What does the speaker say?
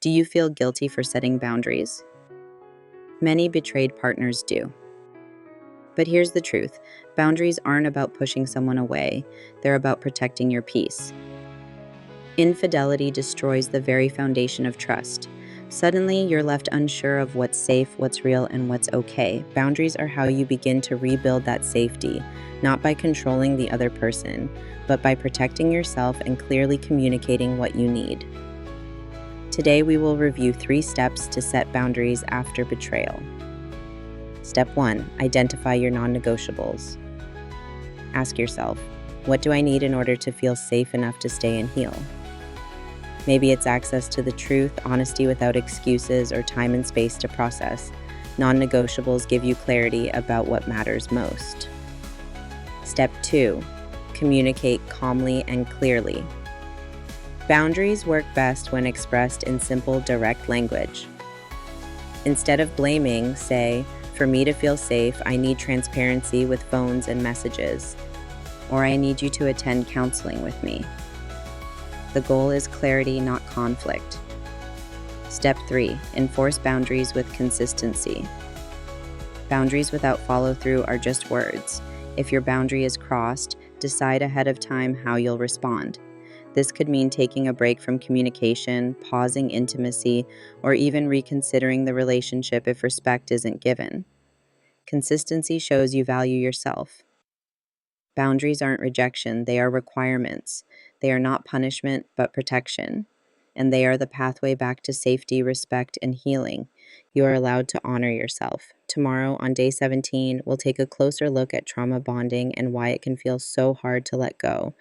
Do you feel guilty for setting boundaries? Many betrayed partners do. But here's the truth. Boundaries aren't about pushing someone away. They're about protecting your peace. Infidelity destroys the very foundation of trust. Suddenly, you're left unsure of what's safe, what's real, and what's okay. Boundaries are how you begin to rebuild that safety, not by controlling the other person, but by protecting yourself and clearly communicating what you need. Today, we will review 3 steps to set boundaries after betrayal. Step 1. Identify your non-negotiables. Ask yourself, what do I need in order to feel safe enough to stay and heal? Maybe it's access to the truth, honesty without excuses, or time and space to process. Non-negotiables give you clarity about what matters most. Step 2. Communicate calmly and clearly. Boundaries work best when expressed in simple, direct language. Instead of blaming, say, "For me to feel safe, I need transparency with phones and messages," or "I need you to attend counseling with me." The goal is clarity, not conflict. Step 3. Enforce boundaries with consistency. Boundaries without follow-through are just words. If your boundary is crossed, decide ahead of time how you'll respond. This could mean taking a break from communication, pausing intimacy, or even reconsidering the relationship if respect isn't given. Consistency shows you value yourself. Boundaries aren't rejection, they are requirements. They are not punishment, but protection. And they are the pathway back to safety, respect, and healing. You are allowed to honor yourself. Tomorrow, on day 17, we'll take a closer look at trauma bonding and why it can feel so hard to let go.